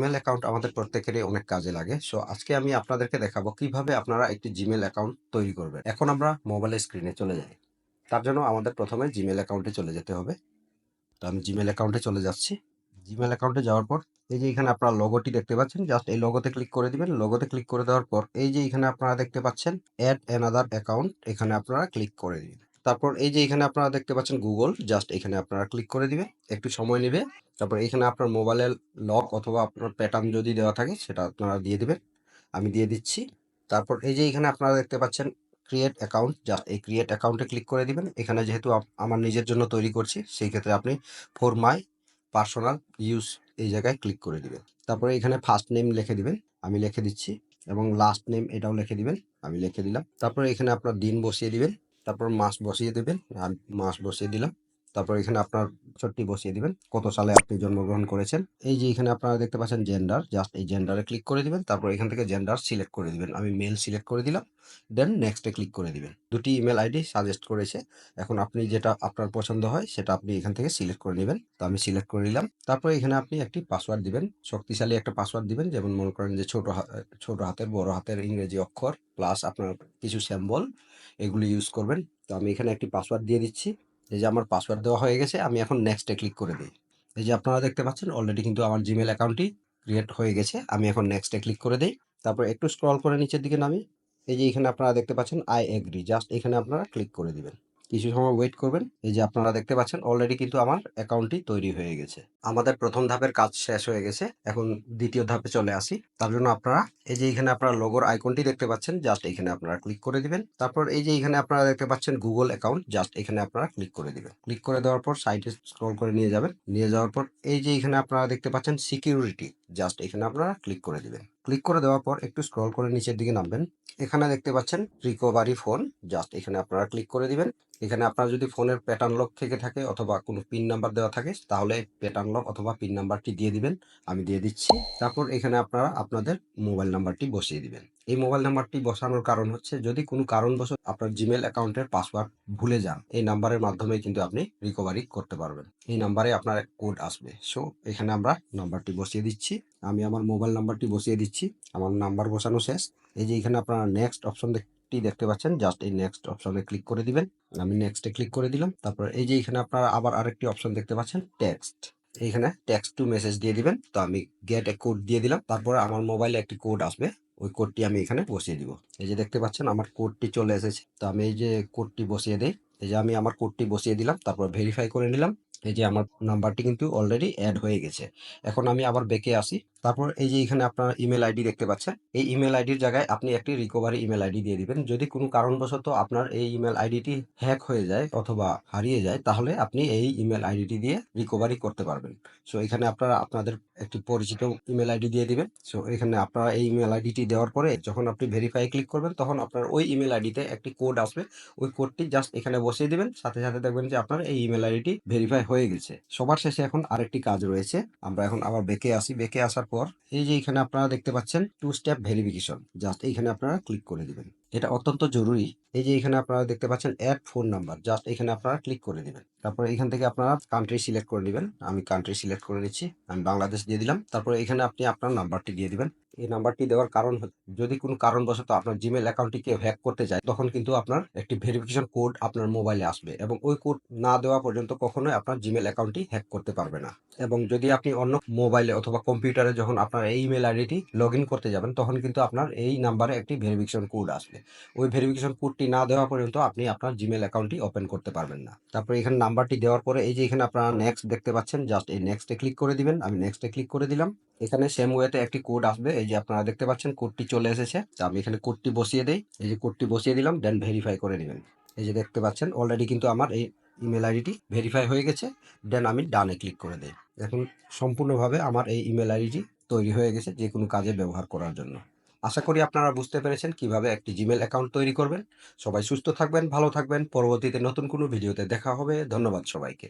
Gmail account আমাদের প্রত্যেকেরই অনেক কাজে লাগে। সো আজকে আমি আপনাদেরকে দেখাবো কিভাবে আপনারা একটি জিমেল অ্যাকাউন্ট তৈরি করবেন। এখন আমরা মোবাইলের স্ক্রিনে চলে যাই। তার জন্য আমাদের প্রথমে জিমেল অ্যাকাউন্টে চলে যেতে হবে। তো আমি জিমেল অ্যাকাউন্টে চলে যাচ্ছি। জিমেল অ্যাকাউন্টে যাওয়ার পর এই যে এখানে আপনারা লোগোটি দেখতে পাচ্ছেন, জাস্ট এই লোগোতে ক্লিক করে দিবেন। লোগোতে ক্লিক করে দেওয়ার পর এই যে এখানে আপনারা দেখতে পাচ্ছেন অ্যাড অ্যানাদার অ্যাকাউন্ট, এখানে আপনারা ক্লিক করে দিন। তারপর এই যে এখানে আপনারা দেখতে পাচ্ছেন গুগল, জাস্ট এখানে আপনারা ক্লিক করে দিবেন। একটু সময় নেবে। তারপর এখানে আপনার মোবাইলের লক অথবা আপনার প্যাটার্ন যদি দেওয়া থাকে সেটা আপনারা দিয়ে দিবেন। আমি দিয়ে দিচ্ছি। তারপর এই যে এখানে আপনারা দেখতে পাচ্ছেন ক্রিয়েট অ্যাকাউন্ট, জাস্ট এই ক্রিয়েট অ্যাকাউন্টে ক্লিক করে দিবেন। এখানে যেহেতু আমার নিজের জন্য তৈরি করছি, সেই ক্ষেত্রে আপনি ফর মাই পার্সোনাল ইউজ এই জায়গায় ক্লিক করে দিবেন। তারপরে এখানে ফার্স্ট নেম লিখে দিবেন, আমি লিখে দিচ্ছি, এবং লাস্ট নেম এটাও লিখে দিবেন, আমি লিখে দিলাম। তারপরে এখানে আপনার দিন বসিয়ে দিবেন, তারপর মাস বসিয়ে দেবেন, আমি মাস বসিয়ে দিলাম। তারপর এখানে আপনার বছরটি বসিয়ে দিবেন, কত সালে আপনি জন্মগ্রহণ করেছেন। এই যে এখানে আপনারা দেখতে পাচ্ছেন জেন্ডার, জাস্ট এই জেন্ডারে ক্লিক করে দিবেন। তারপর এখান থেকে জেন্ডার সিলেক্ট করে দিবেন, আমি মেল সিলেক্ট করে দিলাম। দেন নেক্সটে ক্লিক করে দিবেন। দুটি ইমেল আইডি সাজেস্ট করেছে, এখন আপনি যেটা আপনার পছন্দ হয় সেটা আপনি এখান থেকে সিলেক্ট করে নেবেন। তো আমি সিলেক্ট করে নিলাম। তারপরে এখানে আপনি একটি পাসওয়ার্ড দিবেন, শক্তিশালী একটা পাসওয়ার্ড দিবেন, যেমন মনে করেন যে ছোট হাতের বড় হাতের ইংরেজি অক্ষর প্লাস আপনার কিছু সিম্বল, এগুলি ইউজ করবেন। তো আমি এখানে একটি পাসওয়ার্ড দিয়ে দিচ্ছি। এই যে আমার পাসওয়ার্ড দেওয়া হয়ে গেছে, আমি এখন নেক্সটে ক্লিক করে দিই। এই যে আপনারা দেখতে পাচ্ছেন অলরেডি কিন্তু আমার জিমেল অ্যাকাউন্টটি ক্রিয়েট হয়ে গেছে। আমি এখন নেক্সটে ক্লিক করে দেই। তারপর একটু স্ক্রল করে নিচের দিকে নামি। এই যে এখানে আপনারা দেখতে পাচ্ছেন আই এগ্রি, জাস্ট এখানে আপনারা ক্লিক করে দিবেন। কিছু সময় ওয়েট করবেন। এই যে আপনারা দেখতে পাচ্ছেন অলরেডি কিন্তু আমার অ্যাকাউন্টটি তৈরি হয়ে গেছে। আমাদের প্রথম ধাপের কাজ শেষ হয়ে গেছে, এখন দ্বিতীয় ধাপে চলে আসি। তার জন্য আপনারা এই যে এখানে আপনারা লোগোর আইকনটি দেখতে পাচ্ছেন, জাস্ট এখানে আপনারা ক্লিক করে দিবেন। তারপর এই যে এখানে আপনারা দেখতে পাচ্ছেন গুগল অ্যাকাউন্ট, জাস্ট এখানে আপনারা ক্লিক করে দিবেন। ক্লিক করে দেওয়ার পর সাইডে স্ক্রল করে নিয়ে যাবেন। নিয়ে যাওয়ার পর এই যে এখানে আপনারা দেখতে পাচ্ছেন সিকিউরিটি, জাস্ট এখানে আপনারা ক্লিক করে দিবেন। ক্লিক করে দেওয়ার পর একটু স্ক্রল করে নিচের দিকে নামবেন। এখানে দেখতে পাচ্ছেন রিকভারি ফোন, জাস্ট এখানে আপনারা ক্লিক করে দিবেন। এখানে আপনার যদি ফোনের প্যাটার্ন লক থেকে থাকে অথবা কোনো পিন নাম্বার দেওয়া থাকে, তাহলে প্যাটার্ন লক অথবা পিন নাম্বারটি দিয়ে দিবেন, আমি দিয়ে দিচ্ছি। তারপর এখানে আপনারা আপনাদের মোবাইল নাম্বারটি বসিয়ে দিবেন। এই মোবাইল নাম্বারটি বসানোর কারণ হচ্ছে যদি কোনো কারণবশত আপনার জিমেল অ্যাকাউন্টের পাসওয়ার্ড ভুলে যান, এই নাম্বারের মাধ্যমে কিন্তু আপনি রিকভারি করতে পারবেন। এই নাম্বারে আপনার কোড আসবে। সো এখানে আমরা নাম্বারটি বসিয়ে দিচ্ছি, আমি আমার মোবাইল নাম্বারটি বসিয়ে দিচ্ছি। আমার নাম্বার বসানো শেষ। এই যে এখানে আপনারা নেক্সট অপশন দেখতে পাচ্ছেন, জাস্ট এই নেক্সট অপশনে ক্লিক করে দিবেন। আমি নেক্সটে ক্লিক করে দিলাম। তারপর এই যে এখানে আপনারা আবার আরেকটি অপশন দেখতে পাচ্ছেন টেক্সট, এইখানে টেক্সট টু মেসেজ দিয়ে দিবেন। তো আমি গেট এ কোড দিয়ে দিলাম। তারপরে আমার মোবাইলে একটি কোড আসবে, ওই কোডটি আমি এখানে বসিয়ে দিব। এই যে দেখতে পাচ্ছেন আমার কোডটি চলে এসেছে। তো আমি এই যে কোডটি বসিয়ে দেই। এই যে আমি আমার কোডটি বসিয়ে দিলাম, তারপর ভেরিফাই করে নিলাম। এই যে আমার নাম্বারটি কিন্তু অলরেডি অ্যাড হয়ে গেছে। এখন আমি আবার ব্যাকে আসি। তারপর এই যে এখানে আপনার ইমেল আইডি দেখতে পাচ্ছেন, এই ইমেল আইডির জায়গায় আপনি একটি রিকভারি ইমেল আইডি দিয়ে দিবেন। যদি কোনো কারণবশত আপনার এই ইমেল আইডিটি হ্যাক হয়ে যায় অথবা হারিয়ে যায়, তাহলে আপনি এই ইমেল আইডিটি দিয়ে রিকভারি করতে পারবেন। সো এখানে আপনারা আপনাদের একটি পরিচিত ইমেল আইডি দিয়ে দিবেন। সো এখানে আপনারা এই ইমেল আইডিটি দেওয়ার পরে যখন আপনি ভেরিফাই ক্লিক করবেন, তখন আপনার ওই ইমেল আইডিতে একটি কোড আসবে। ওই কোডটি জাস্ট এখানে বসিয়ে দিবেন, সাথে সাথে দেখবেন যে আপনার এই ইমেল আইডিটি ভেরিফাই হয়ে গেছে। সবার শেষে এখন আরেকটি কাজ রয়েছে। আমরা এখন আবার বেঁকে আসি। বেঁকে আসার পর এই যে এখানে আপনারা দেখতে পাচ্ছেন টু স্টেপ ভেরিফিকেশন, জাস্ট এইখানে আপনারা ক্লিক করে দিবেন। এটা অত্যন্ত জরুরি। এই যে এখানে আপনারা দেখতে পাচ্ছেন অ্যাড ফোন নাম্বার, জাস্ট এখানে আপনারা ক্লিক করে দিবেন। তারপরে এখান থেকে আপনারা কান্ট্রি সিলেক্ট করে দিবেন, আমি কান্ট্রি সিলেক্ট করে নিচ্ছি, আমি বাংলাদেশ দিয়ে দিলাম। তারপরে এখানে আপনি আপনার নাম্বারটি দিয়ে দিবেন। এই নাম্বারটি দেওয়ার কারণ হচ্ছে যদি কোনো কারণবশত আপনার জিমেল অ্যাকাউন্টটি কেউ হ্যাক করতে চায়, তখন কিন্তু আপনার একটি ভেরিফিকেশন কোড আপনার মোবাইলে আসবে, এবং ওই কোড না দেওয়া পর্যন্ত কখনোই আপনার জিমেল অ্যাকাউন্টটি হ্যাক করতে পারবে না। এবং যদি আপনি অন্য মোবাইলে অথবা কম্পিউটারে যখন আপনার এই ইমেল আইডিটি লগ ইন করতে যাবেন, তখন কিন্তু আপনার এই নাম্বারে একটি ভেরিফিকেশন কোড আসবে। ওই ভেরিফিকেশন কোডটি না দেওয়া পর্যন্ত আপনি আপনার জিমেল অ্যাকাউন্টটি ওপেন করতে পারবেন না। তারপরে এখানে নাম্বারটি দেওয়ার পরে এই যে এখানে আপনারা নেক্সট দেখতে পাচ্ছেন, জাস্ট এই নেক্সটে ক্লিক করে দিবেন, আমি নেক্সটে ক্লিক করে দিলাম। এখানে সেম ওয়েতে একটি কোড আসবে, এই যে আপনারা দেখতে পাচ্ছেন কোডটি চলে এসেছে। তো আমি এখানে কোডটি বসিয়ে দেই, এই যে কোডটি বসিয়ে দিলাম, দেন ভেরিফাই করে নেবেন। এই যে দেখতে পাচ্ছেন অলরেডি কিন্তু আমার এই ইমেল আইডিটি ভেরিফাই হয়ে গেছে। দেন আমি ডানে ক্লিক করে দেই। এখন সম্পূর্ণভাবে আমার এই ইমেল আইডিটি তৈরি হয়ে গেছে যে কোনো কাজে ব্যবহার করার জন্য। আশা করি আপনারা বুঝতে পেরেছেন কিভাবে একটি জিমেল অ্যাকাউন্ট তৈরি করবেন। সবাই সুস্থ থাকবেন, ভালো থাকবেন। পরবর্তীতে নতুন কোনো ভিডিওতে দেখা হবে। ধন্যবাদ সবাইকে।